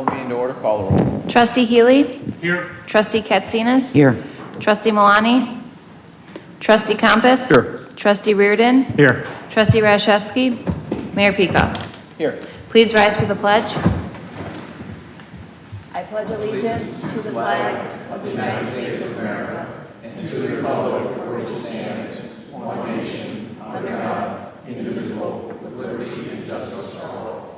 Call the meeting to order. Call the roll. Trustee Healy? Here. Trustee Katsinas? Here. Trustee Malani? Trustee Compass? Here. Trustee Reardon? Here. Trustee Rashevsky? Mayor Peacock? Here. Please rise for the pledge. I pledge allegiance to the flag of the United States of America and to the republic for which it stands, one nation, under God, indivisible, with liberty and justice for all.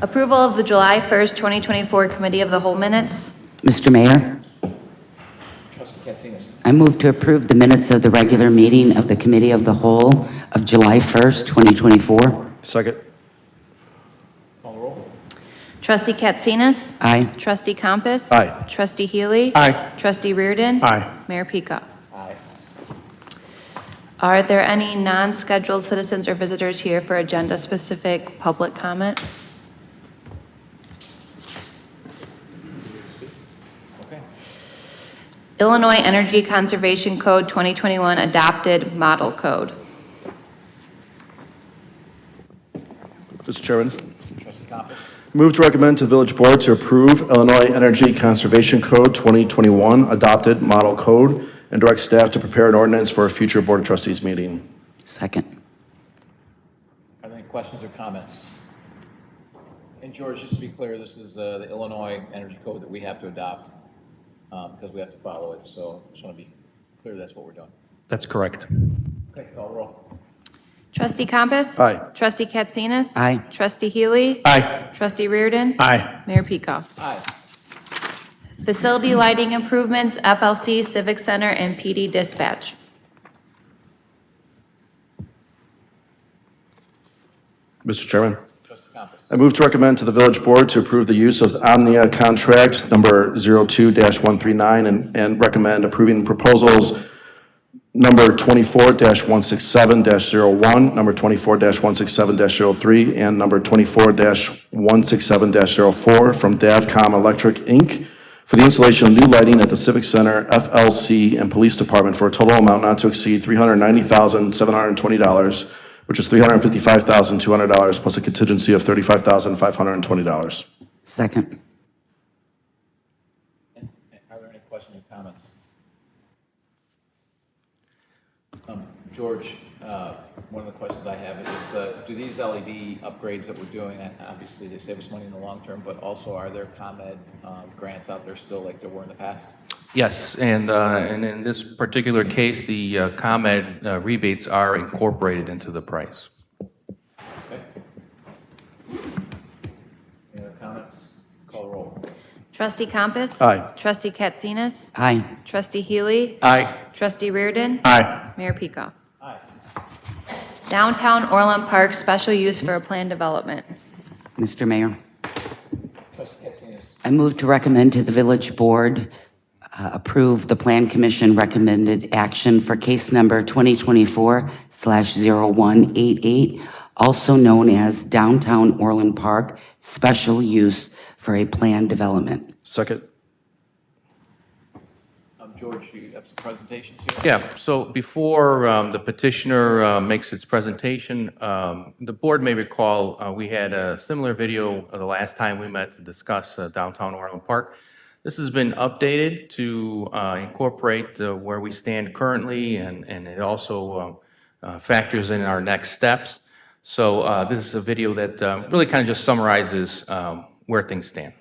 Approval of the July 1st, 2024 Committee of the Whole minutes. Mr. Mayor, Trustee Katsinas. I move to approve the minutes of the regular meeting of the Committee of the Whole of July 1st, 2024. Second. Call the roll. Trustee Katsinas? Aye. Trustee Compass? Aye. Trustee Healy? Aye. Trustee Reardon? Aye. Mayor Peacock? Aye. Are there any non-scheduled citizens or visitors here for agenda-specific public comment? Okay. Illinois Energy Conservation Code 2021 adopted model code. Mr. Chairman, Trustee Compass. move to recommend to the Village Board to approve Illinois Energy Conservation Code 2021 adopted model code and direct staff to prepare an ordinance for a future Board of Trustees meeting. Second. Are there any questions or comments? And George, just to be clear, this is the Illinois Energy Code that we have to adopt because we have to follow it. So just want to be clear that's what we're doing. That's correct. Okay, call the roll. Trustee Compass? Aye. Trustee Katsinas? Aye. Trustee Healy? Aye. Trustee Reardon? Aye. Mayor Peacock? Aye. Facility lighting improvements, FLC, Civic Center, and PD dispatch. Mr. Chairman, Trustee Compass. I move to recommend to the Village Board to approve the use of the Omnia contract number 02-139 and recommend approving proposals number 24-167-01, number 24-167-03, and number 24-167-04 from Davcom Electric, Inc. for the installation of new lighting at the Civic Center, FLC, and Police Department for a total amount not to exceed $390,720, which is $355,200 plus a contingency of $35,520. Second. Are there any questions or comments? George, one of the questions I have is, do these LED upgrades that we're doing, and obviously they save us money in the long term, but also are there ComEd grants out there still like there were in the past? Yes, and in this particular case, the ComEd rebates are incorporated into the price. Okay. Any other comments? Call the roll. Trustee Compass? Aye. Trustee Katsinas? Aye. Trustee Healy? Aye. Trustee Reardon? Aye. Mayor Peacock? Aye. Downtown Orland Park, special use for a planned development. Mr. Mayor, Trustee Katsinas. I move to recommend to the Village Board approve the Plan Commission recommended action for case number 2024/0188, also known as Downtown Orland Park, special use for a planned development. Second. George, you have some presentations here? Yeah, so before the petitioner makes its presentation, the board may recall we had a similar video the last time we met to discuss downtown Orland Park. This has been updated to incorporate where we stand currently, and it also factors in our next steps. So this is a video that really kind of just summarizes where things stand.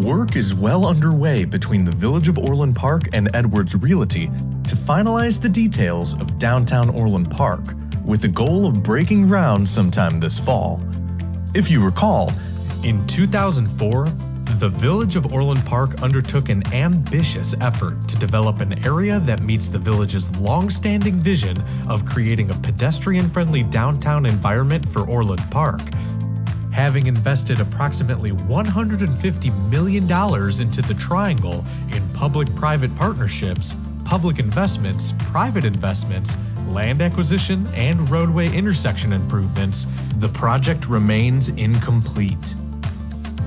Work is well underway between the Village of Orland Park and Edwards Realty to finalize the details of downtown Orland Park, with the goal of breaking ground sometime this fall. If you recall, in 2004, the Village of Orland Park undertook an ambitious effort to develop an area that meets the village's long-standing vision of creating a pedestrian-friendly downtown environment for Orland Park. Having invested approximately $150 million into the triangle in public-private partnerships, public investments, private investments, land acquisition, and roadway intersection improvements, the project remains incomplete.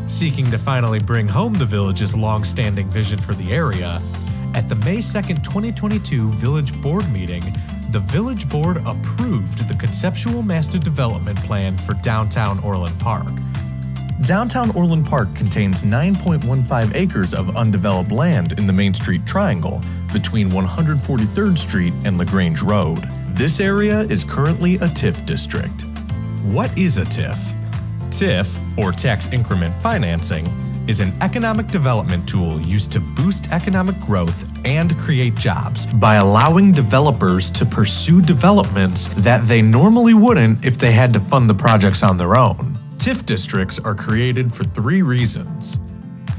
Seeking to finally bring home the village's long-standing vision for the area, at the May 2nd, 2022 Village Board meeting, the Village Board approved the conceptual master development plan for downtown Orland Park. Downtown Orland Park contains 9.15 acres of undeveloped land in the Main Street Triangle between 143rd Street and LaGrange Road. This area is currently a TIF district. What is a TIF? TIF, or tax increment financing, is an economic development tool used to boost economic growth and create jobs by allowing developers to pursue developments that they normally wouldn't if they had to fund the projects on their own. TIF districts are created for 3 reasons.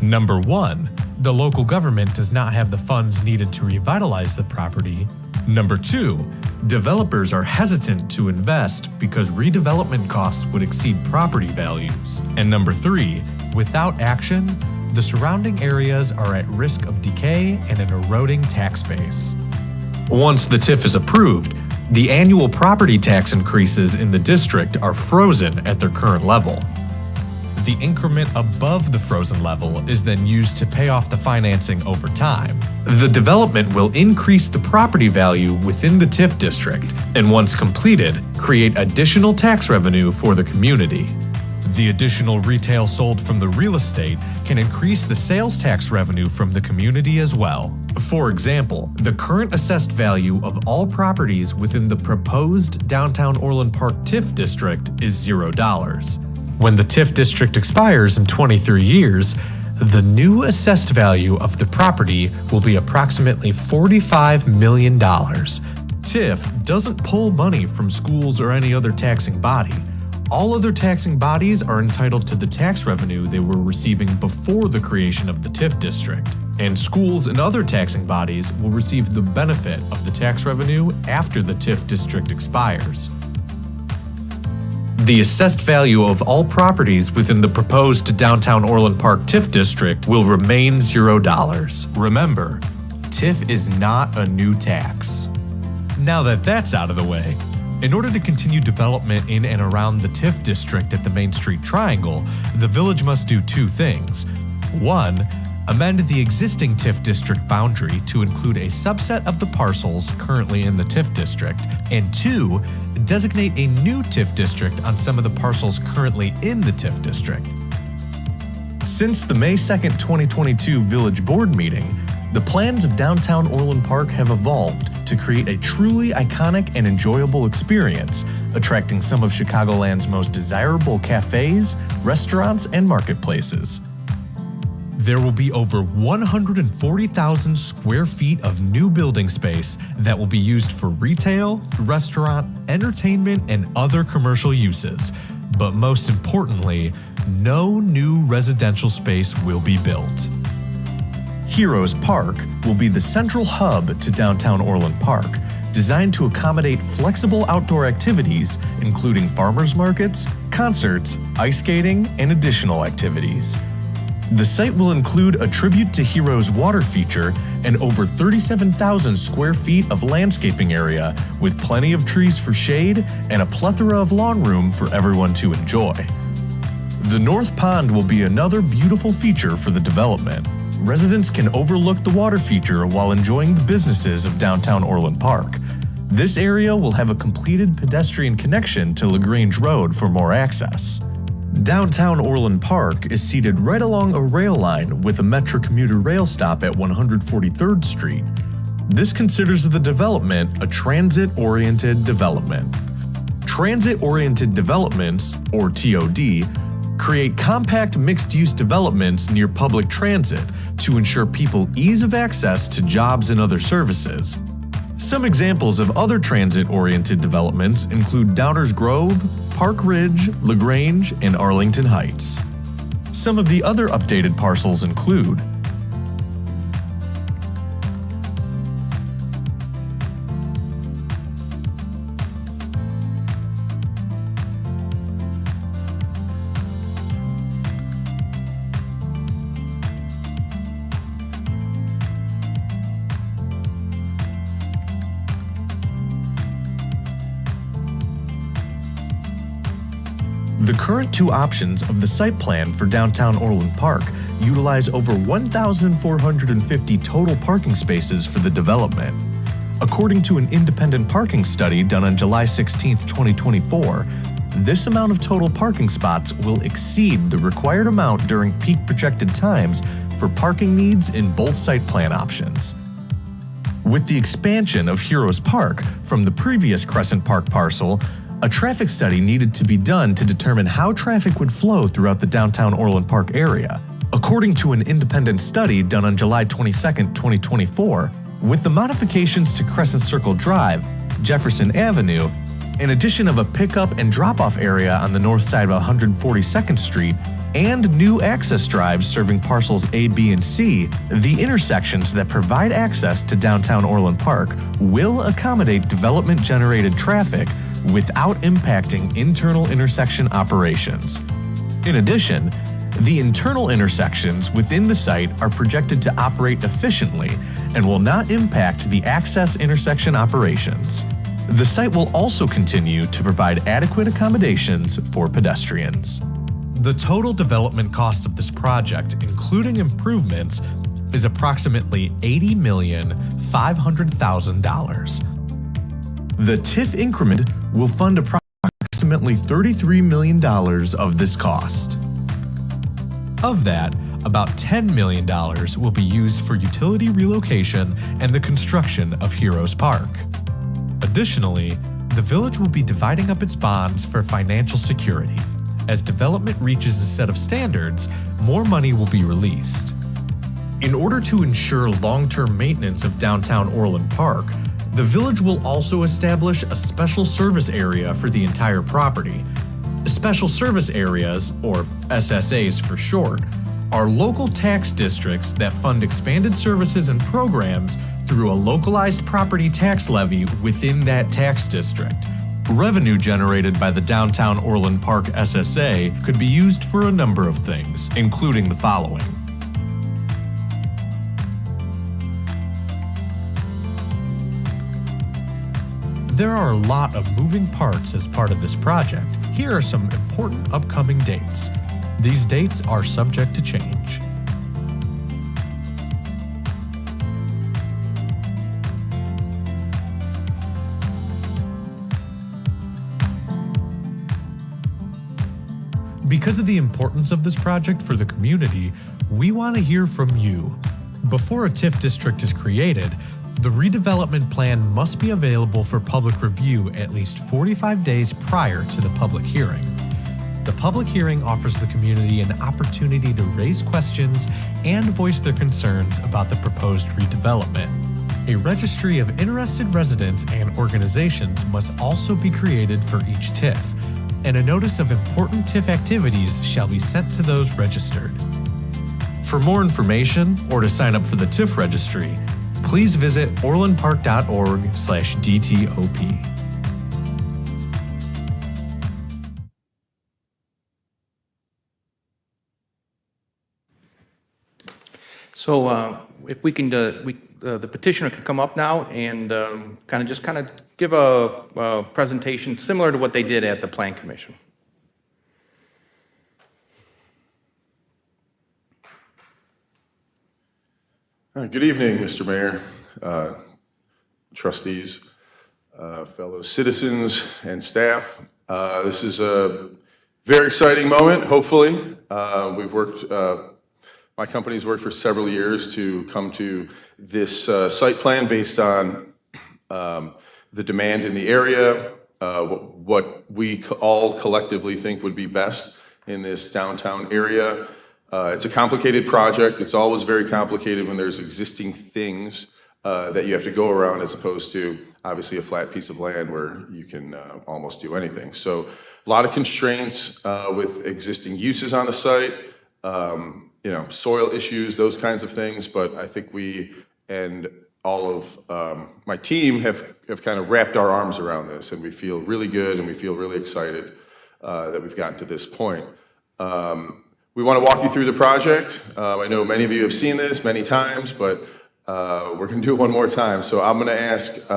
Number 1, the local government does not have the funds needed to revitalize the property. Number 2, developers are hesitant to invest because redevelopment costs would exceed property values. And number 3, without action, the surrounding areas are at risk of decay and an eroding tax base. Once the TIF is approved, the annual property tax increases in the district are frozen at their current level. The increment above the frozen level is then used to pay off the financing over time. The development will increase the property value within the TIF district, and once completed, create additional tax revenue for the community. The additional retail sold from the real estate can increase the sales tax revenue from the community as well. For example, the current assessed value of all properties within the proposed downtown Orland Park TIF district is $0. When the TIF district expires in 23 years, the new assessed value of the property will be approximately $45 million. TIF doesn't pull money from schools or any other taxing body. All other taxing bodies are entitled to the tax revenue they were receiving before the creation of the TIF district, and schools and other taxing bodies will receive the benefit of the tax revenue after the TIF district expires. The assessed value of all properties within the proposed downtown Orland Park TIF district will remain $0. Remember, TIF is not a new tax. Now that that's out of the way, in order to continue development in and around the TIF district at the Main Street Triangle, the village must do 2 things. 1, amend the existing TIF district boundary to include a subset of the parcels currently in the TIF district, and 2, designate a new TIF district on some of the parcels currently in the TIF district. Since the May 2nd, 2022 Village Board meeting, the plans of downtown Orland Park have evolved to create a truly iconic and enjoyable experience, attracting some of Chicagoland's most desirable cafes, restaurants, and marketplaces. There will be over 140,000 square feet of new building space that will be used for retail, restaurant, entertainment, and other commercial uses. But most importantly, no new residential space will be built. Heroes Park will be the central hub to downtown Orland Park, designed to accommodate flexible outdoor activities, including farmers markets, concerts, ice skating, and additional activities. The site will include a tribute to Heroes water feature and over 37,000 square feet of landscaping area, with plenty of trees for shade and a plethora of lawn room for everyone to enjoy. The North Pond will be another beautiful feature for the development. Residents can overlook the water feature while enjoying the businesses of downtown Orland Park. This area will have a completed pedestrian connection to LaGrange Road for more access. Downtown Orland Park is seated right along a rail line with a Metro commuter rail stop at 143rd Street. This considers the development a transit-oriented development. Transit-oriented developments, or TOD, create compact mixed-use developments near public transit to ensure people ease of access to jobs and other services. Some examples of other transit-oriented developments include Downers Grove, Park Ridge, LaGrange, and Arlington Heights. Some of the other updated parcels include The current two options of the site plan for downtown Orland Park utilize over 1,450 total parking spaces for the development. According to an independent parking study done on July 16, 2024, this amount of total parking spots will exceed the required amount during peak projected times for parking needs in both site plan options. With the expansion of Heroes Park from the previous Crescent Park parcel, a traffic study needed to be done to determine how traffic would flow throughout the downtown Orland Park area. According to an independent study done on July 22, 2024, with the modifications to Crescent Circle Drive, Jefferson Avenue, in addition of a pickup and drop-off area on the north side of 142nd Street, and new access drives serving parcels A, B, and C, the intersections that provide access to downtown Orland Park will accommodate development-generated traffic without impacting internal intersection operations. In addition, the internal intersections within the site are projected to operate efficiently and will not impact the access intersection operations. The site will also continue to provide adequate accommodations for pedestrians. The total development cost of this project, including improvements, is approximately $80,500,000. The TIF increment will fund approximately $33 million of this cost. Of that, about $10 million will be used for utility relocation and the construction of Heroes Park. Additionally, the village will be dividing up its bonds for financial security. As development reaches a set of standards, more money will be released. In order to ensure long-term maintenance of downtown Orland Park, the village will also establish a special service area for the entire property. Special service areas, or SSAs for short, are local tax districts that fund expanded services and programs through a localized property tax levy within that tax district. Revenue generated by the downtown Orland Park SSA could be used for a number of things, including the following. There are a lot of moving parts as part of this project. Here are some important upcoming dates. These dates are subject to change. Because of the importance of this project for the community, we want to hear from you. Before a TIF district is created, the redevelopment plan must be available for public review at least 45 days prior to the public hearing. The public hearing offers the community an opportunity to raise questions and voice their concerns about the proposed redevelopment. A registry of interested residents and organizations must also be created for each TIF, and a notice of important TIF activities shall be sent to those registered. For more information or to sign up for the TIF registry, please visit orlandpark.org/DTOP. So if we can, the petitioner can come up now and kind of give a presentation similar to what they did at the Plan Commission. Good evening, Mr. Mayor, trustees, fellow citizens, and staff. This is a very exciting moment, hopefully. We've worked, my company's worked for several years to come to this site plan based on the demand in the area, what we all collectively think would be best in this downtown area. It's a complicated project. It's always very complicated when there's existing things that you have to go around, as opposed to obviously a flat piece of land where you can almost do anything. So a lot of constraints with existing uses on the site, soil issues, those kinds of things. But I think we and all of my team have kind of wrapped our arms around this, and we feel really good and we feel really excited that we've gotten to this point. We want to walk you through the project. I know many of you have seen this many times, but we're going to do it one more time. So I'm going to ask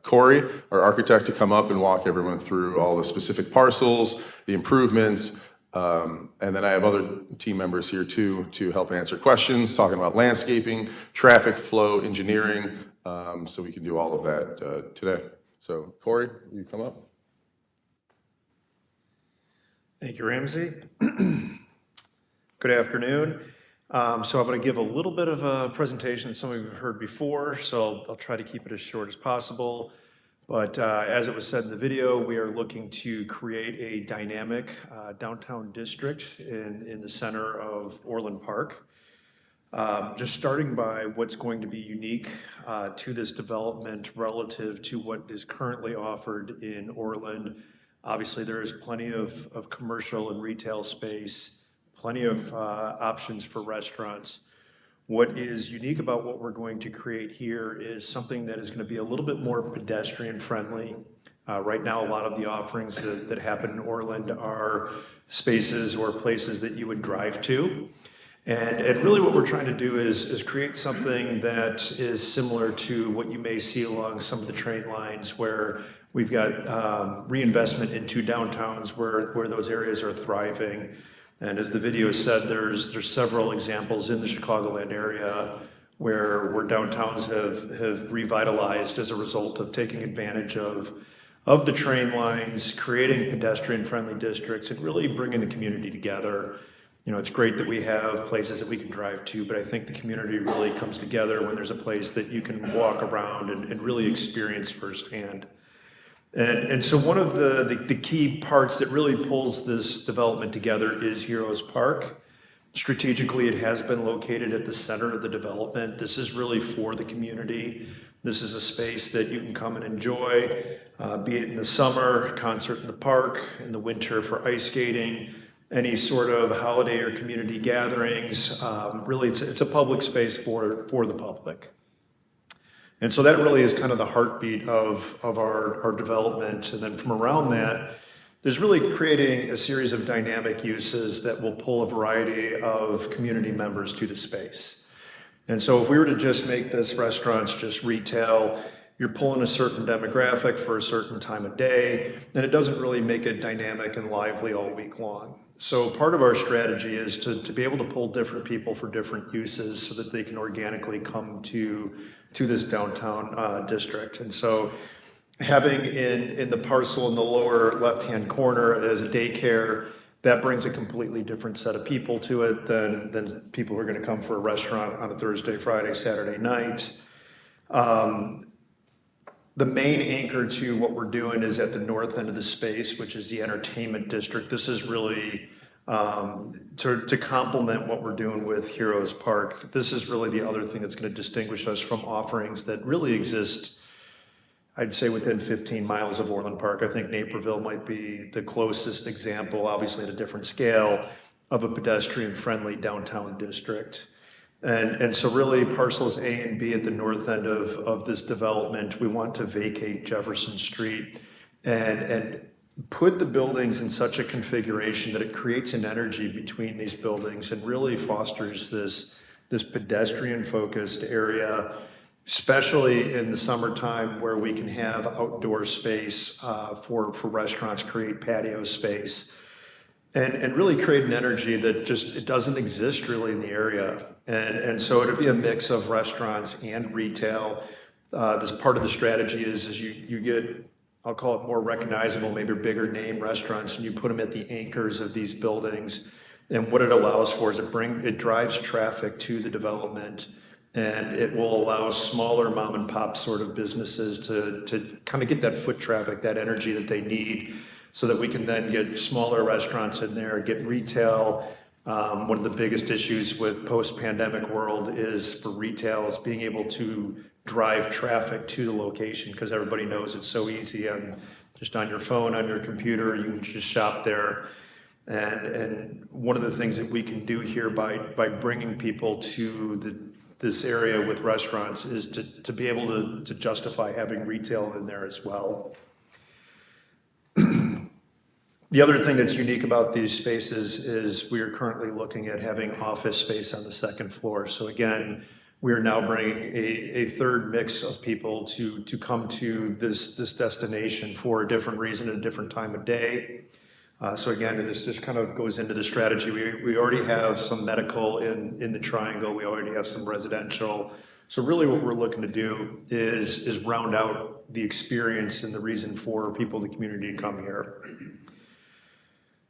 Corey, our architect, to come up and walk everyone through all the specific parcels, the improvements, and then I have other team members here too to help answer questions, talking about landscaping, traffic flow, engineering, so we can do all of that today. So Corey, will you come up? Thank you, Ramsey. Good afternoon. So I'm going to give a little bit of a presentation that some of you have heard before, so I'll try to keep it as short as possible. But as it was said in the video, we are looking to create a dynamic downtown district in the center of Orland Park. Just starting by what's going to be unique to this development relative to what is currently offered in Orland. Obviously, there's plenty of commercial and retail space, plenty of options for restaurants. What is unique about what we're going to create here is something that is going to be a little bit more pedestrian friendly. Right now, a lot of the offerings that happen in Orland are spaces or places that you would drive to. And really what we're trying to do is create something that is similar to what you may see along some of the train lines where we've got reinvestment into downtowns where those areas are thriving. And as the video said, there's several examples in the Chicagoland area where downtowns have revitalized as a result of taking advantage of the train lines, creating pedestrian-friendly districts, and really bringing the community together. You know, it's great that we have places that we can drive to, but I think the community really comes together when there's a place that you can walk around and really experience firsthand. And so one of the key parts that really pulls this development together is Heroes Park. Strategically, it has been located at the center of the development. This is really for the community. This is a space that you can come and enjoy, be it in the summer, concert in the park, in the winter for ice skating, any sort of holiday or community gatherings. Really, it's a public space for the public. And so that really is kind of the heartbeat of our development. And then from around that, there's really creating a series of dynamic uses that will pull a variety of community members to the space. And so if we were to just make this restaurants just retail, you're pulling a certain demographic for a certain time of day, and it doesn't really make it dynamic and lively all week long. So part of our strategy is to be able to pull different people for different uses so that they can organically come to this downtown district. And so having in the parcel in the lower left-hand corner as a daycare, that brings a completely different set of people to it than people who are going to come for a restaurant on a Thursday, Friday, Saturday night. The main anchor to what we're doing is at the north end of the space, which is the entertainment district. This is really to complement what we're doing with Heroes Park. This is really the other thing that's going to distinguish us from offerings that really exist, I'd say, within 15 miles of Orland Park. I think Naperville might be the closest example, obviously at a different scale, of a pedestrian-friendly downtown district. And so really parcels A and B at the north end of this development, we want to vacate Jefferson Street and put the buildings in such a configuration that it creates an energy between these buildings and really fosters this pedestrian-focused area, especially in the summertime where we can have outdoor space for restaurants, create patio space. And really create an energy that just, it doesn't exist really in the area. And so it'll be a mix of restaurants and retail. This part of the strategy is you get, I'll call it more recognizable, maybe bigger name restaurants, and you put them at the anchors of these buildings. And what it allows for is it drives traffic to the development, and it will allow smaller mom and pop sort of businesses to kind of get that foot traffic, that energy that they need, so that we can then get smaller restaurants in there, get retail. One of the biggest issues with post-pandemic world is for retail is being able to drive traffic to the location, because everybody knows it's so easy just on your phone, on your computer, you can just shop there. And one of the things that we can do here by bringing people to this area with restaurants is to be able to justify having retail in there as well. The other thing that's unique about these spaces is we are currently looking at having office space on the second floor. So again, we are now bringing a third mix of people to come to this destination for a different reason and a different time of day. So again, this just kind of goes into the strategy. We already have some medical in the triangle. We already have some residential. So really what we're looking to do is round out the experience and the reason for people in the community to come here.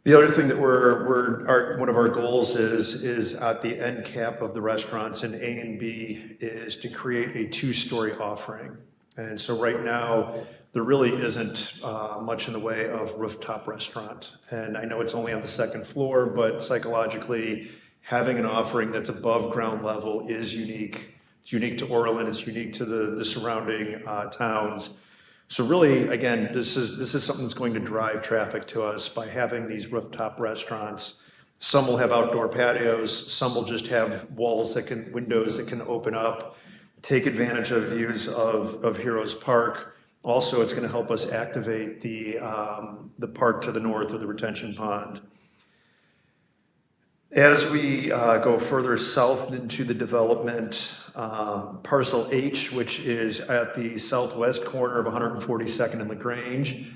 The other thing that one of our goals is at the end cap of the restaurants in A and B is to create a two-story offering. And so right now, there really isn't much in the way of rooftop restaurant. And I know it's only on the second floor, but psychologically, having an offering that's above ground level is unique. It's unique to Orland, it's unique to the surrounding towns. So really, again, this is something that's going to drive traffic to us by having these rooftop restaurants. Some will have outdoor patios, some will just have windows that can open up, take advantage of views of Heroes Park. Also, it's going to help us activate the park to the north or the retention pond. As we go further south into the development, Parcel H, which is at the southwest corner of 142nd and LaGrange,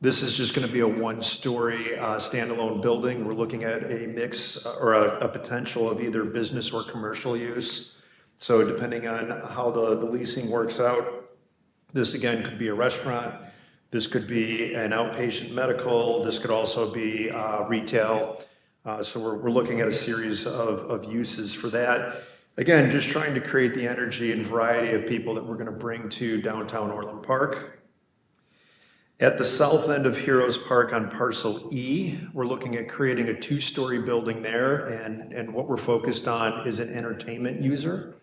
this is just going to be a one-story standalone building. We're looking at a mix or a potential of either business or commercial use. So depending on how the leasing works out, this again could be a restaurant, this could be an outpatient medical, this could also be retail. So we're looking at a series of uses for that. Again, just trying to create the energy and variety of people that we're going to bring to downtown Orland Park. At the south end of Heroes Park on Parcel E, we're looking at creating a two-story building there, and what we're focused on is an entertainment user.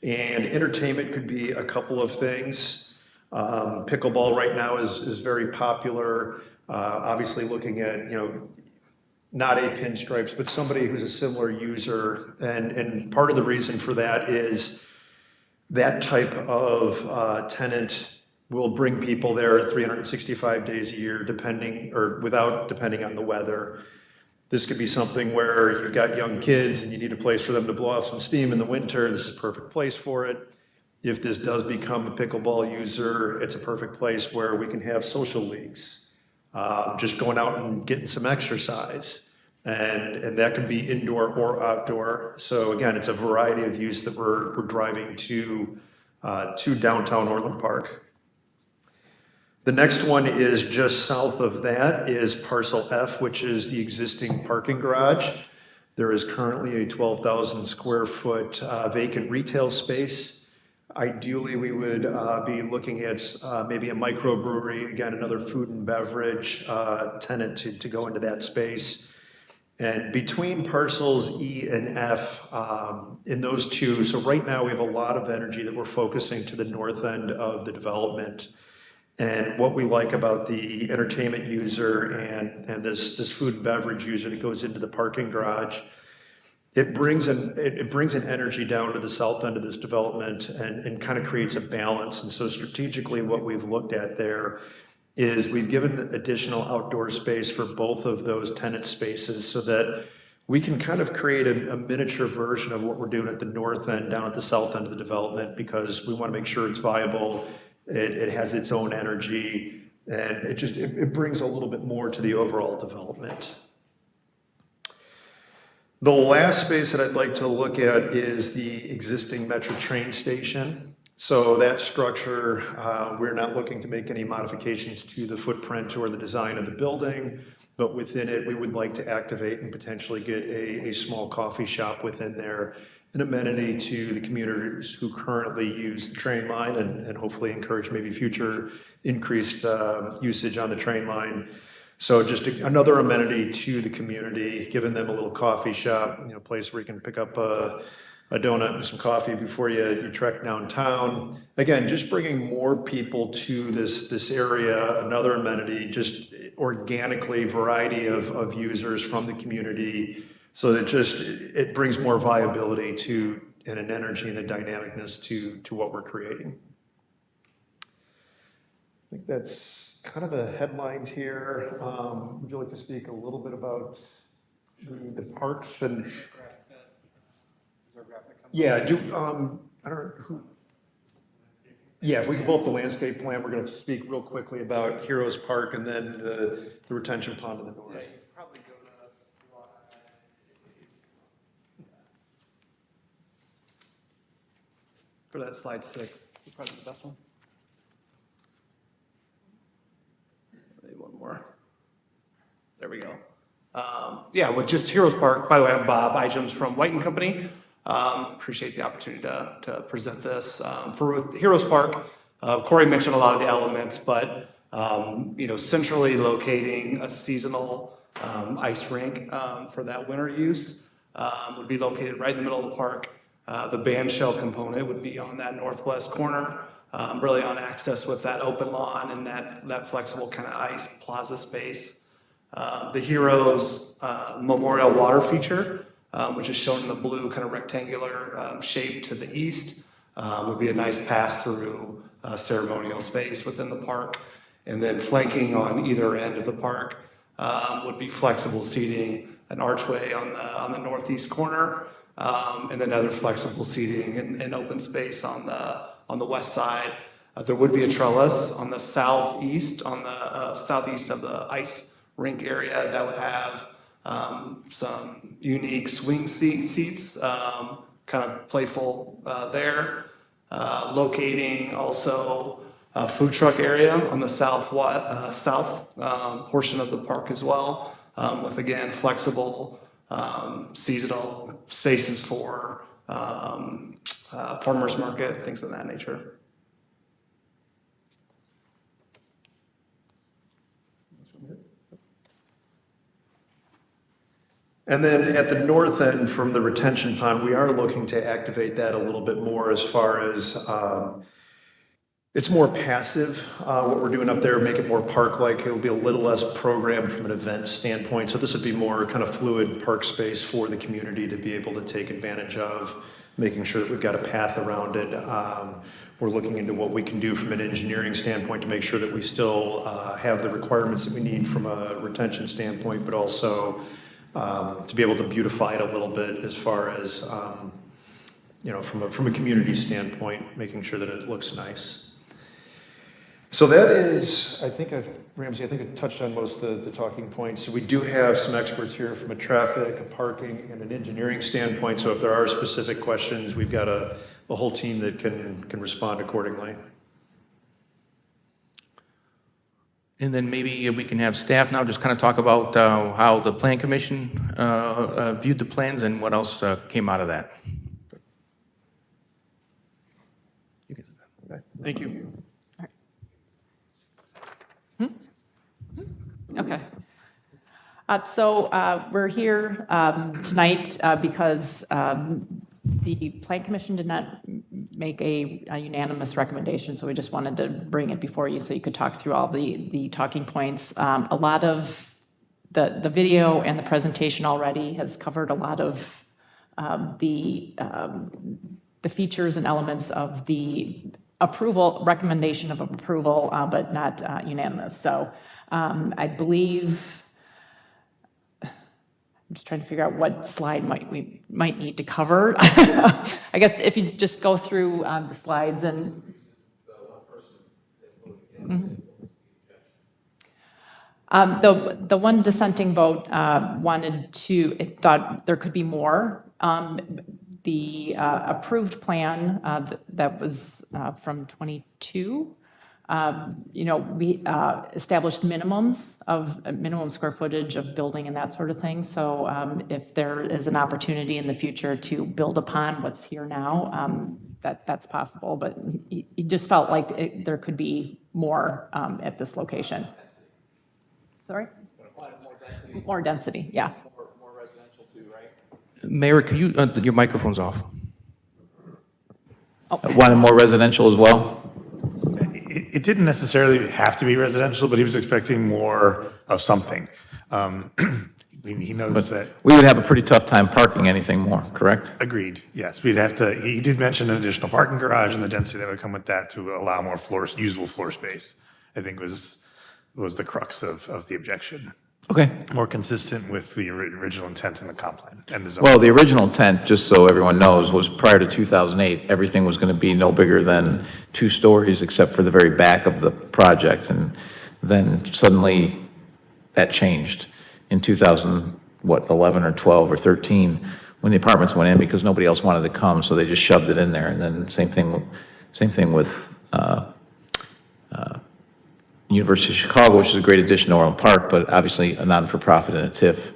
And entertainment could be a couple of things. Pickleball right now is very popular. Obviously looking at, not a pinstripes, but somebody who's a similar user. And part of the reason for that is that type of tenant will bring people there 365 days a year, depending on the weather. This could be something where you've got young kids and you need a place for them to blow off some steam in the winter. This is a perfect place for it. If this does become a pickleball user, it's a perfect place where we can have social leagues. Just going out and getting some exercise. And that can be indoor or outdoor. So again, it's a variety of use that we're driving to downtown Orland Park. The next one is just south of that is Parcel F, which is the existing parking garage. There is currently a 12,000 square foot vacant retail space. Ideally, we would be looking at maybe a microbrewery, again, another food and beverage tenant to go into that space. And between parcels E and F, in those two, so right now we have a lot of energy that we're focusing to the north end of the development. And what we like about the entertainment user and this food and beverage user that goes into the parking garage, it brings an energy down to the south end of this development and kind of creates a balance. And so strategically what we've looked at there is we've given additional outdoor space for both of those tenant spaces so that we can kind of create a miniature version of what we're doing at the north end down at the south end of the development, because we want to make sure it's viable, it has its own energy, and it brings a little bit more to the overall development. The last space that I'd like to look at is the existing Metro train station. So that structure, we're not looking to make any modifications to the footprint or the design of the building, but within it, we would like to activate and potentially get a small coffee shop within there, an amenity to the commuters who currently use the train line and hopefully encourage maybe future increased usage on the train line. So just another amenity to the community, giving them a little coffee shop, a place where you can pick up a donut and some coffee before you trek downtown. Again, just bringing more people to this area, another amenity, just organically variety of users from the community, so that it brings more viability to and an energy and a dynamicness to what we're creating. I think that's kind of the headlines here. Would you like to speak a little bit about the parks and? Yeah, I don't know who. Yeah, if we can pull up the landscape plan, we're going to speak real quickly about Heroes Park and then the retention pond in the north. Probably go to slide. Go to that slide 6. Probably the best one. Maybe one more. There we go. Yeah, with just Heroes Park. By the way, I'm Bob Ijems from White & Company. Appreciate the opportunity to present this. For Heroes Park, Corey mentioned a lot of the elements, but centrally locating a seasonal ice rink for that winter use would be located right in the middle of the park. The band shell component would be on that northwest corner, really on access with that open lawn and that flexible kind of ice plaza space. The Heroes Memorial Water feature, which is shown in the blue kind of rectangular shape to the east, would be a nice pass-through ceremonial space within the park. And then flanking on either end of the park would be flexible seating, an archway on the northeast corner, and then other flexible seating and open space on the west side. There would be a trellis on the southeast, of the ice rink area that would have some unique swing seats, kind of playful there. Locating also a food truck area on the south portion of the park as well, with again flexible seasonal spaces for farmers market, things of that nature. And then at the north end from the retention pond, we are looking to activate that a little bit more as far as it's more passive, what we're doing up there, make it more park-like. It will be a little less programmed from an event standpoint. So this would be more kind of fluid park space for the community to be able to take advantage of, making sure that we've got a path around it. We're looking into what we can do from an engineering standpoint to make sure that we still have the requirements that we need from a retention standpoint, but also to be able to beautify it a little bit as far as, from a community standpoint, making sure that it looks nice. So that is, Ramsey, I think I touched on most of the talking points. So we do have some experts here from a traffic, a parking, and an engineering standpoint. So if there are specific questions, we've got a whole team that can respond accordingly. And then maybe we can have staff now just kind of talk about how the Plan Commission viewed the plans and what else came out of that. Thank you. Okay. So we're here tonight because the Plan Commission did not make a unanimous recommendation, so we just wanted to bring it before you so you could talk through all the talking points. A lot of the video and the presentation already has covered a lot of the features and elements of the recommendation of approval, but not unanimous. So I believe, I'm just trying to figure out what slide we might need to cover. I guess if you just go through the slides and. The one dissenting vote thought there could be more. The approved plan that was from 22, we established minimums of minimum square footage of building and that sort of thing. So if there is an opportunity in the future to build upon what's here now, that's possible. But he just felt like there could be more at this location. Sorry? More density, yeah. More residential too, right? Mayor, can you, your microphone's off. Wanted more residential as well? It didn't necessarily have to be residential, but he was expecting more of something. He knows that. We would have a pretty tough time parking anything more, correct? Agreed, yes. We'd have to, he did mention an additional parking garage and the density that would come with that to allow more usable floor space, I think was the crux of the objection. Okay. more consistent with the original intent in the comp plan and the zone. Well, the original intent, just so everyone knows, was prior to 2008, everything was going to be no bigger than 2 stories except for the very back of the project. And then suddenly that changed in 11 or 12 or 13, when the apartments went in because nobody else wanted to come, so they just shoved it in there. And then same thing with University of Chicago, which is a great addition to Orland Park, but obviously a non-for-profit and a TIF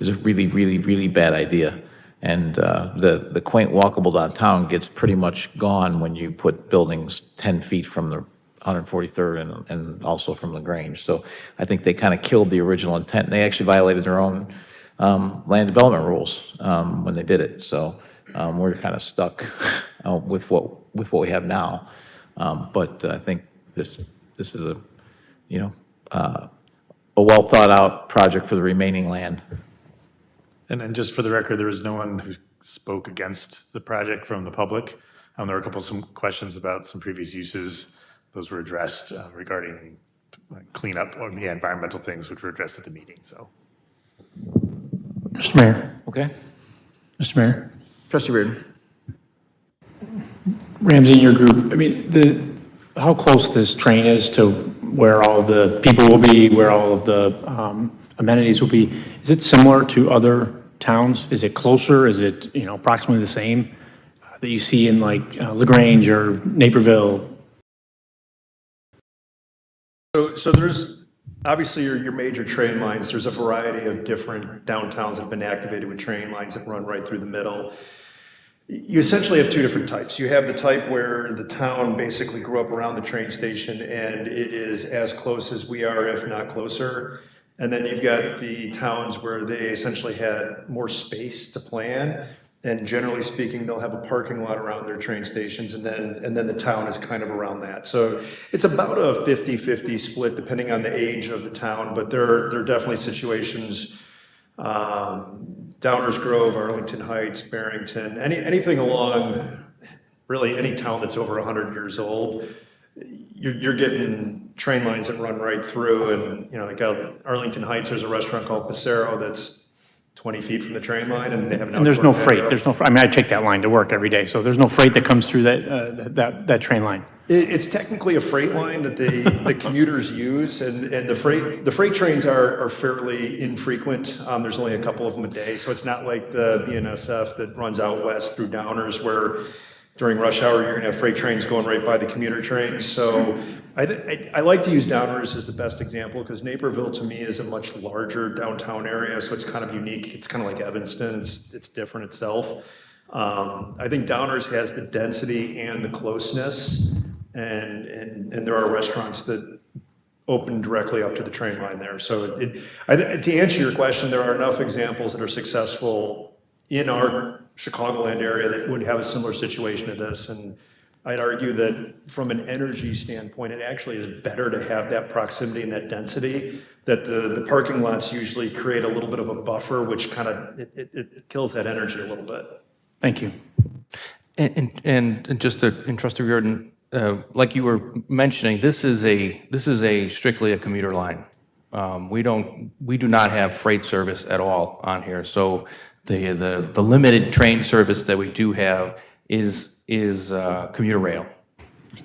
is a really, really, really bad idea. And the quaint walkable downtown gets pretty much gone when you put buildings 10 feet from the 143rd and also from LaGrange. So I think they kind of killed the original intent. They actually violated their own land development rules when they did it. So we're kind of stuck with what we have now. But I think this is a well thought out project for the remaining land. And then just for the record, there was no one who spoke against the project from the public. There were some questions about some previous uses. Those were addressed regarding cleanup or environmental things, which were addressed at the meeting, so. Mr. Mayor, Okay? Mr. Mayor, Trustee Reardon. Ramsey and your group, I mean, how close this train is to where all of the people will be, where all of the amenities will be, is it similar to other towns? Is it closer? Is it, approximately the same that you see in like LaGrange or Naperville? So there's obviously your major train lines. There's a variety of different downtowns that have been activated with train lines that run right through the middle. You essentially have 2 different types. You have the type where the town basically grew up around the train station and it is as close as we are, if not closer. And then you've got the towns where they essentially had more space to plan. And generally speaking, they'll have a parking lot around their train stations and then the town is kind of around that. So it's about a 50-50 split depending on the age of the town, but there are definitely situations, Downers Grove, Arlington Heights, Barrington, anything along really any town that's over 100 years old, you're getting train lines that run right through. And, like out Arlington Heights, there's a restaurant called Passero that's 20 feet from the train line and they have an And there's no outdoor freight, patio. I mean, I take that line to work every day, so there's no freight that comes through that train line. It's technically a freight line that the commuters use, and the freight trains are fairly infrequent. There's only a couple of them a day, so it's not like the BNSF that runs out west through Downers, where during rush hour you're going to have freight trains going right by the commuter trains. So I like to use Downers as the best example because Naperville to me is a much larger downtown area, so it's kind of unique. It's kind of like Evanston. It's different itself. I think Downers has the density and the closeness. And there are restaurants that open directly up to the train line there. So to answer your question, there are enough examples that are successful in our Chicagoland area that would have a similar situation to this. And I'd argue that from an energy standpoint, it actually is better to have that proximity and that density, that the parking lots usually create a little bit of a buffer, which kind of, it kills that energy a little bit. Thank you. And just to, and Trustee Reardon, like you were mentioning, this is a strictly a commuter line. We do not have freight service at all on here. So the limited train service that we do have is commuter rail.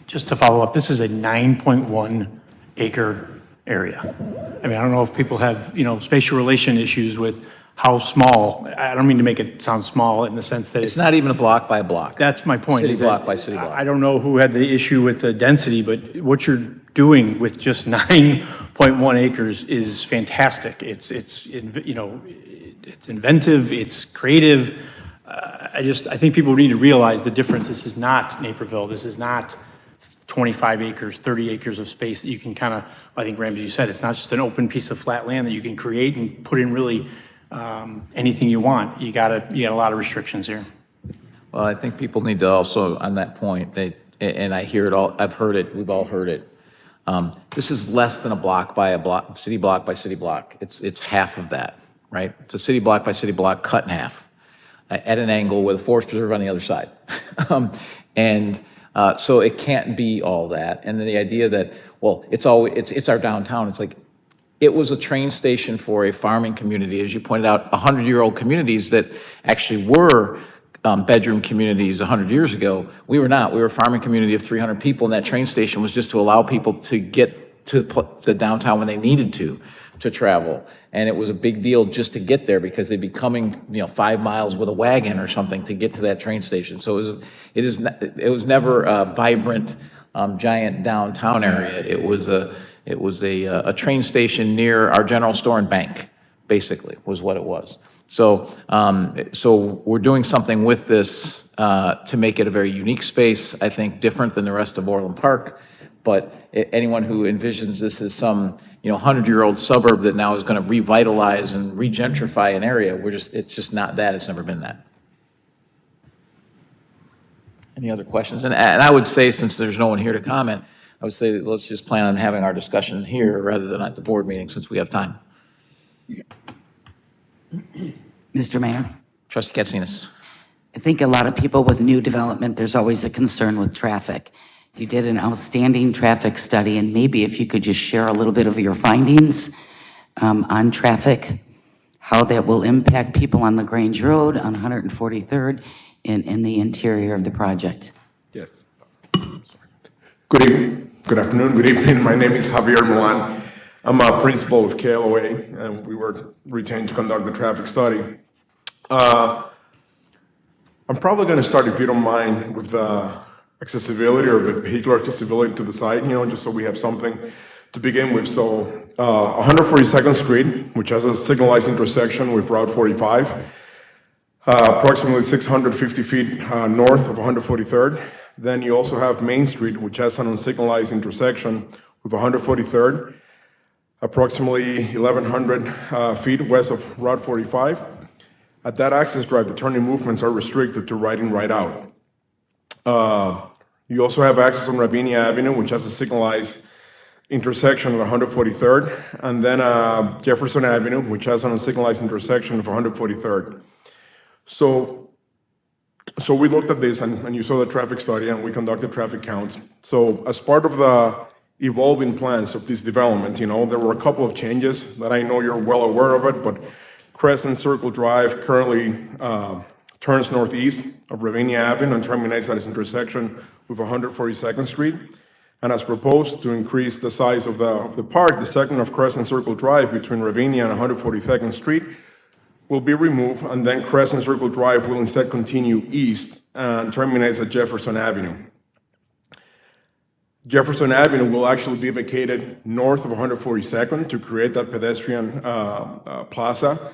Just to follow up, this is a 9.1 acre area. I mean, I don't know if people have, spatial relation issues with how small. I don't mean to make it sound small in the sense that It's not even a block by a block. That's my point. City is that block by city block. I don't know who had the issue with the density, but what you're doing with just 9.1 acres is fantastic. It's inventive, it's creative. I think people need to realize the difference. This is not Naperville. This is not 25 acres, 30 acres of space that you can kind of, I think Ramsey, you said, it's not just an open piece of flat land that you can create and put in really anything you want. You got a lot of restrictions here. Well, I think people need to also, on that point, and I hear it all, I've heard it, we've all heard it. This is less than a block by a block, city block by city block. It's half of that, right? It's a city block by city block cut in half at an angle with a forest preserve on the other side. So it can't be all that. And then the idea that, well, it's our downtown, it's like, it was a train station for a farming community, as you pointed out, 100-year-old communities that actually were bedroom communities 100 years ago. We were not. We were a farming community of 300 people, and that train station was just to allow people to get to downtown when they needed to travel. And it was a big deal just to get there because they'd be coming, 5 miles with a wagon or something to get to that train station. So it was never a vibrant, giant downtown area. It was a train station near our general store and bank, basically, was what it was. So we're doing something with this to make it a very unique space, I think different than the rest of Orland Park. But anyone who envisions this as some 100-year-old suburb that now is going to revitalize and regentrify an area, it's just not that. It's never been that. Any other questions? And I would say, since there's no one here to comment, I would say that let's just plan on having our discussion here rather than at the board meeting, since we have time. Mr. Mayor, Trustee Katsinas. I think a lot of people with new development, there's always a concern with traffic. You did an outstanding traffic study, and maybe if you could just share a little bit of your findings on traffic, how that will impact people on LaGrange Road, on 143rd, and in the interior of the project. Yes. Good evening, good afternoon, good evening. My name is Javier Milan. I'm a principal of KLOA, and we were retained to conduct the traffic study. I'm probably going to start, if you don't mind, with the accessibility or vehicular accessibility to the site, just so we have something to begin with. So 142nd Street, which has a signalized intersection with Route 45, approximately 650 feet north of 143rd. Then you also have Main Street, which has an unsignalized intersection with 143rd, approximately 1,100 feet west of Route 45. At that access drive, the turning movements are restricted to right in, right out. You also have access on Ravinia Avenue, which has a signalized intersection at 143rd, and then Jefferson Avenue, which has an unsignalized intersection of 143rd. So we looked at this, and you saw the traffic study, and we conducted traffic counts. So as part of the evolving plans of this development, there were a couple of changes that I know you're well aware of it, but Crescent Circle Drive currently turns northeast of Ravinia Avenue and terminates at its intersection with 142nd Street. And as proposed, to increase the size of the park, the segment of Crescent Circle Drive between Ravinia and 142nd Street will be removed, and then Crescent Circle Drive will instead continue east and terminates at Jefferson Avenue. Jefferson Avenue will actually be vacated north of 142nd to create that pedestrian plaza.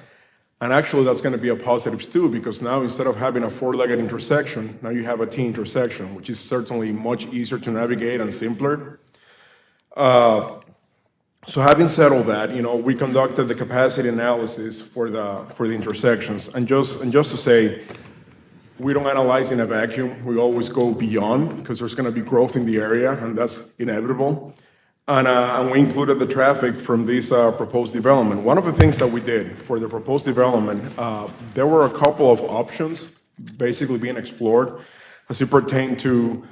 And actually, that's going to be a positive too, because now instead of having a four-legged intersection, now you have a T intersection, which is certainly much easier to navigate and simpler. So having said all that, we conducted the capacity analysis for the intersections, and just to say, we don't analyze in a vacuum. We always go beyond, because there's going to be growth in the area, and that's inevitable. And we included the traffic from this proposed development. One of the things that we did for the proposed development, there were a couple of options basically being explored as it pertained to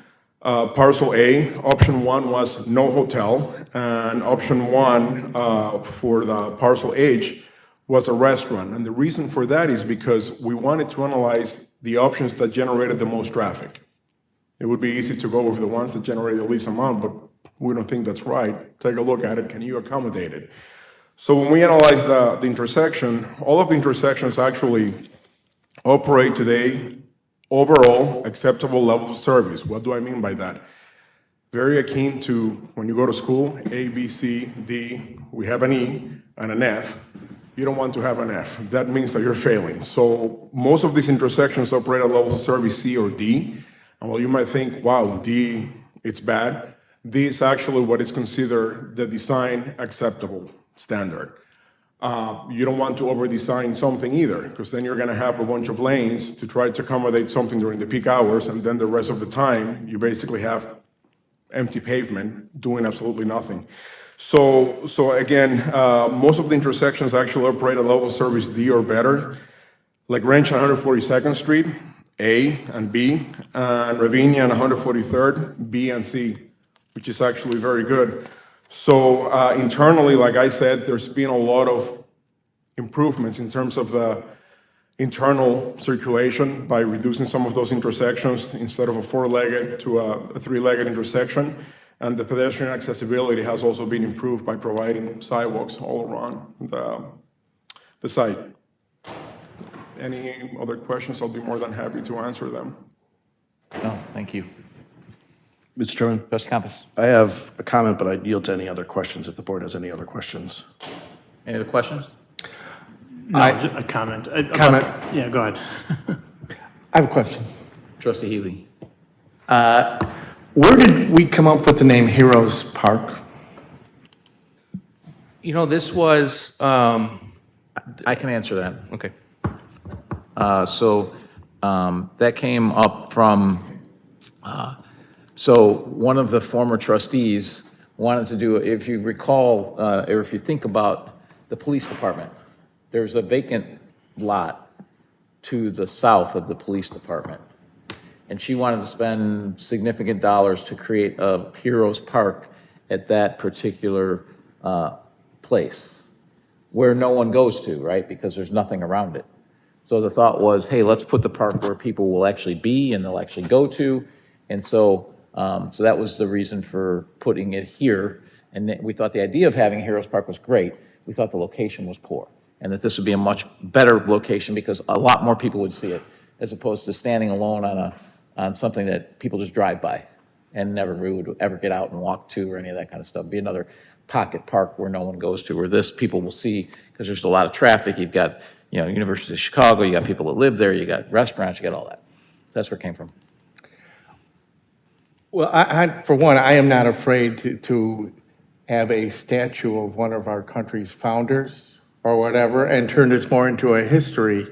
parcel A. Option 1 was no hotel, and option 1 for the parcel H was a restaurant. And the reason for that is because we wanted to analyze the options that generated the most traffic. It would be easy to go with the ones that generate the least amount, but we don't think that's right. Take a look at it. Can you accommodate it? So when we analyze the intersection, all of the intersections actually operate today overall acceptable levels of service. What do I mean by that? Very akin to when you go to school, A, B, C, D, we have an E and an F. You don't want to have an F. That means that you're failing. So most of these intersections operate at levels of service C or D. And while you might think, wow, D, it's bad, D is actually what is considered the design acceptable standard. You don't want to over-design something either, because then you're going to have a bunch of lanes to try to accommodate something during the peak hours, and then the rest of the time, you basically have empty pavement doing absolutely nothing. So again, most of the intersections actually operate at level of service D or better, like Ranch on 142nd Street, A and B, and Ravinia on 143rd, B and C, which is actually very good. So internally, like I said, there's been a lot of improvements in terms of the internal circulation by reducing some of those intersections instead of a four-legged to a three-legged intersection. And the pedestrian accessibility has also been improved by providing sidewalks all around the site. Any other questions? I'll be more than happy to answer them. No, thank you. Mr. Chairman, Trustee Campos. I have a comment, but I'd yield to any other questions if the board has any other questions. Any other questions? No, just a comment. Comment. Yeah, go ahead. I have a question. Trustee Healy. Where did we come up with the name Heroes Park? You know, this was, I can answer that. okay. That came up from, so one of the former trustees wanted to do, if you recall, or if you think about the police department, there's a vacant lot to the south of the police department. And she wanted to spend significant dollars to create a Heroes Park at that particular place where no one goes to, right? Because there's nothing around it. So the thought was, hey, let's put the park where people will actually be and they'll actually go to. And so that was the reason for putting it here. And we thought the idea of having Heroes Park was great. We thought the location was poor and that this would be a much better location because a lot more people would see it as opposed to standing alone on something that people just drive by and never really would ever get out and walk to or any of that kind of stuff. Be another pocket park where no one goes to, where this people will see because there's a lot of traffic. You've got, University of Chicago, you got people that live there, you got restaurants, you got all that. That's where it came from. Well, for one, I am not afraid to have a statue of one of our country's founders or whatever and turn this more into a history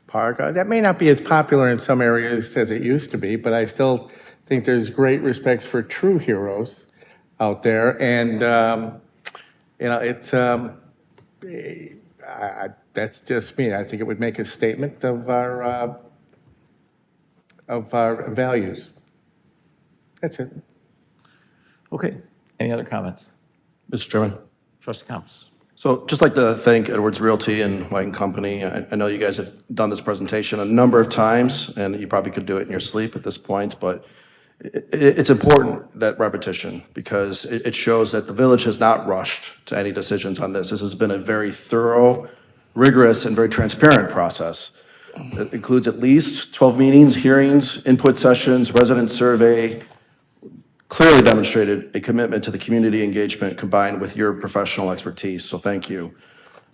park. That may not be as popular in some areas as it used to be, but I still think there's great respect for true heroes out there. And, that's just me. I think it would make a statement of our values. That's it. Okay. Any other comments? Mr. Chairman. Trustee Campos. So just like to thank Edwards Realty and White & Company. I know you guys have done this presentation a number of times, and you probably could do it in your sleep at this point, but it's important, that repetition, because it shows that the village has not rushed to any decisions on this. This has been a very thorough, rigorous, and very transparent process. It includes at least 12 meetings, hearings, input sessions, resident survey, clearly demonstrated a commitment to the community engagement combined with your professional expertise, so thank you.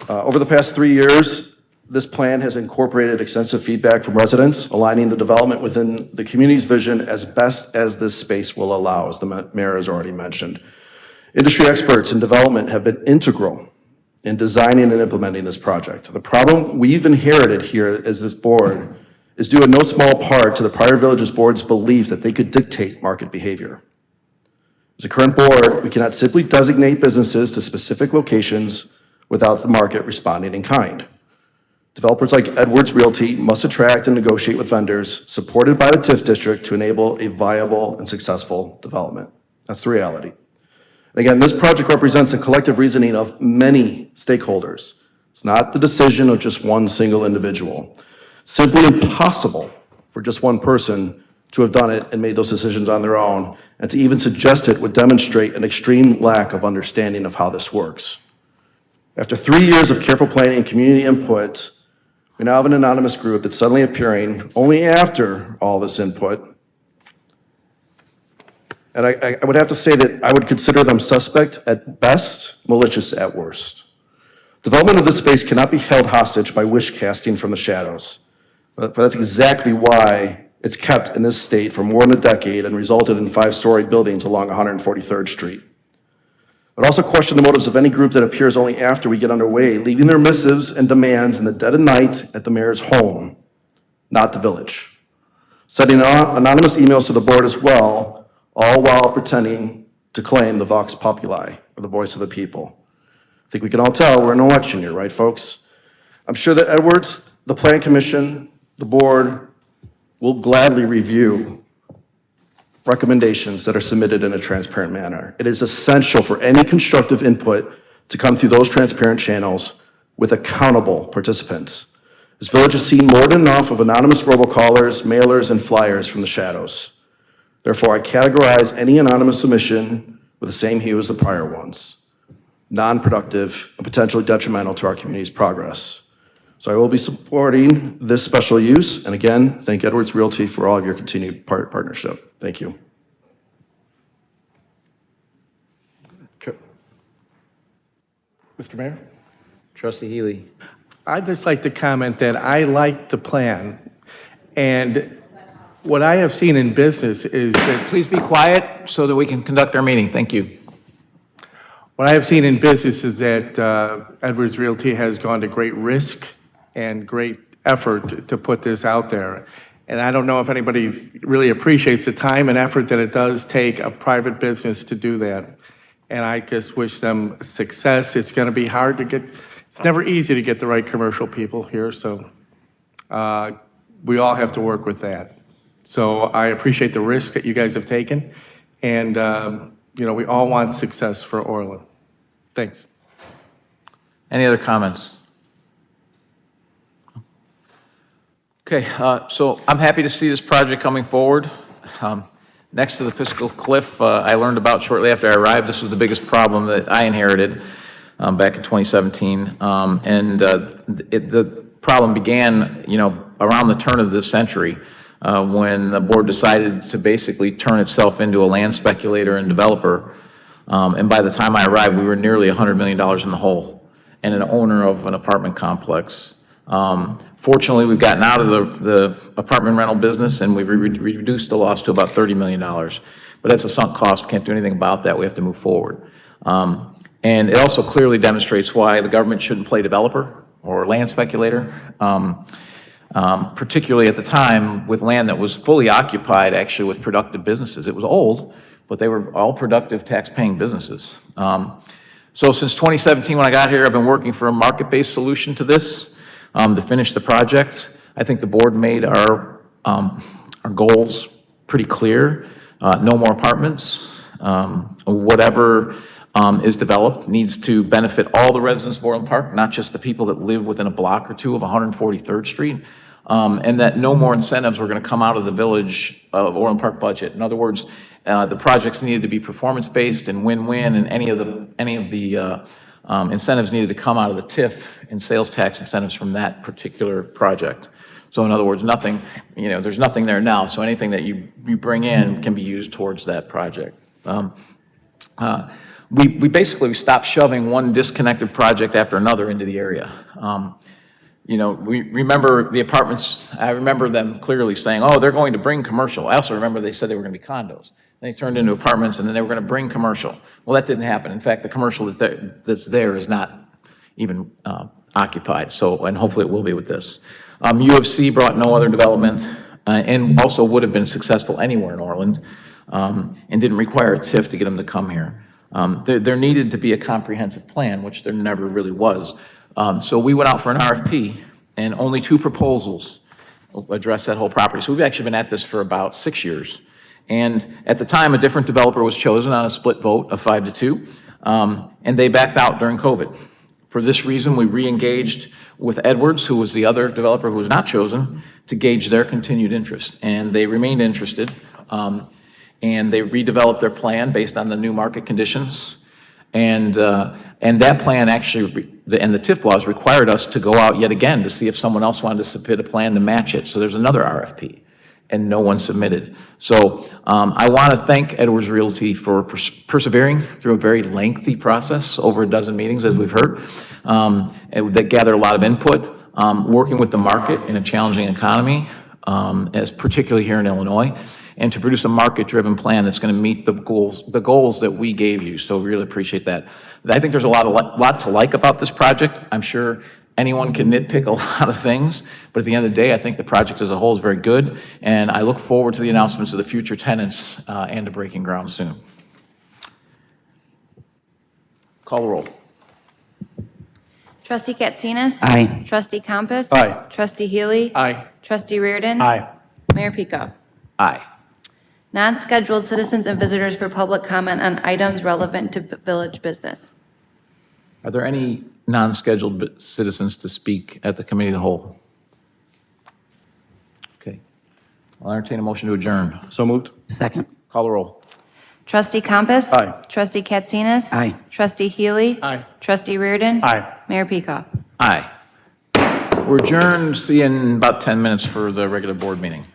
Over the past 3 years, this plan has incorporated extensive feedback from residents, aligning the development within the community's vision as best as this space will allow, as the mayor has already mentioned. Industry experts in development have been integral in designing and implementing this project. The problem we've inherited here as this board is due in no small part to the prior village's board's belief that they could dictate market behavior. As a current board, we cannot simply designate businesses to specific locations without the market responding in kind. Developers like Edwards Realty must attract and negotiate with vendors supported by the TIF district to enable a viable and successful development. That's the reality. And again, this project represents a collective reasoning of many stakeholders. It's not the decision of just one single individual. Simply impossible for just one person to have done it and made those decisions on their own, and to even suggest it would demonstrate an extreme lack of understanding of how this works. After 3 years of careful planning and community input, we now have an anonymous group that's suddenly appearing only after all this input. And I would have to say that I would consider them suspect at best, malicious at worst. Development of this space cannot be held hostage by wish casting from the shadows. But that's exactly why it's kept in this state for more than a decade and resulted in 5-story buildings along 143rd Street. But also question the motives of any group that appears only after we get underway, leaving their missives and demands in the dead of night at the mayor's home, not the village. Sending anonymous emails to the board as well, all while pretending to claim the vox populi, or the voice of the people. I think we can all tell we're in an election year, right, folks? I'm sure that Edwards, the Plan Commission, the board, will gladly review recommendations that are submitted in a transparent manner. It is essential for any constructive input to come through those transparent channels with accountable participants. This village has seen more than enough of anonymous robocallers, mailers, and flyers from the shadows. Therefore, I categorize any anonymous submission with the same hue as the prior ones: non-productive and potentially detrimental to our community's progress. So I will be supporting this special use, and again, thank Edwards Realty for all of your continued partnership. Thank you. Mr. Mayor? Trustee Healy. I'd just like to comment that I like the plan, and what I have seen in business is that Please be quiet so that we can conduct our meeting. Thank you. what I have seen in business is that Edwards Realty has gone to great risk and great effort to put this out there. And I don't know if anybody really appreciates the time and effort that it does take a private business to do that. And I just wish them success. It's going to be hard to get, it's never easy to get the right commercial people here, so we all have to work with that. So I appreciate the risk that you guys have taken, and we all want success for Orland. Thanks. Any other comments? Okay, so I'm happy to see this project coming forward. Next to the fiscal cliff, I learned about shortly after I arrived, this was the biggest problem that I inherited back in 2017. The problem began, around the turn of the century when the board decided to basically turn itself into a land speculator and developer. And by the time I arrived, we were nearly $100 million in the hole and an owner of an apartment complex. Fortunately, we've gotten out of the apartment rental business and we've reduced the loss to about $30 million. But that's a sunk cost. We can't do anything about that. We have to move forward. And it also clearly demonstrates why the government shouldn't play developer or land speculator, particularly at the time with land that was fully occupied actually with productive businesses. It was old, but they were all productive tax-paying businesses. So since 2017 when I got here, I've been working for a market-based solution to this. To finish the project. I think the board made our goals pretty clear. No more apartments. Whatever is developed needs to benefit all the residents of Orland Park, not just the people that live within a block or two of 143rd Street. And that no more incentives were going to come out of the village of Orland Park budget. In other words, the projects needed to be performance-based and win-win, and any of the incentives needed to come out of the TIF and sales tax incentives from that particular project. So in other words, nothing, there's nothing there now, so anything that you bring in can be used towards that project. We basically stopped shoving one disconnected project after another into the area. We remember the apartments, I remember them clearly saying, oh, they're going to bring commercial. I also remember they said they were going to be condos. They turned into apartments, and then they were going to bring commercial. Well, that didn't happen. In fact, the commercial that's there is not even occupied, and hopefully it will be with this. U of C brought no other development, and also would have been successful anywhere in Orland, and didn't require a TIF to get them to come here. There needed to be a comprehensive plan, which there never really was. So we went out for an RFP, and only 2 proposals addressed that whole property. So we've actually been at this for about 6 years. And at the time, a different developer was chosen on a split vote of 5-2, and they backed out during COVID. For this reason, we re-engaged with Edwards, who was the other developer who was not chosen, to gauge their continued interest. And they remained interested, and they redeveloped their plan based on the new market conditions. And that plan actually, and the TIF laws required us to go out yet again to see if someone else wanted to submit a plan to match it. So there's another RFP. And no one submitted. So I want to thank Edwards Realty for persevering through a very lengthy process, over a dozen meetings, as we've heard, that gathered a lot of input, working with the market in a challenging economy, as particularly here in Illinois, and to produce a market-driven plan that's going to meet the goals that we gave you. So we really appreciate that. I think there's a lot to like about this project. I'm sure anyone can nitpick a lot of things, but at the end of the day, I think the project as a whole is very good, and I look forward to the announcements of the future tenants and to breaking ground soon. Call the roll. Trustee Katsinas? Aye. Trustee Compass? Aye. Trustee Healy? Aye. Trustee Reardon? Aye. Mayor Pico? Aye. Non-scheduled citizens and visitors for public comment on items relevant to village business. Are there any non-scheduled citizens to speak at the committee of the whole? Okay. I'll entertain a motion to adjourn. So moved? Second. Call the roll. Trustee Compass. Aye. Trustee Katsinas. Aye. Trustee Healy. Aye. Trustee Reardon. Aye. Mayor Peacock. Aye. We're adjourned. See you in about 10 minutes for the regular board meeting.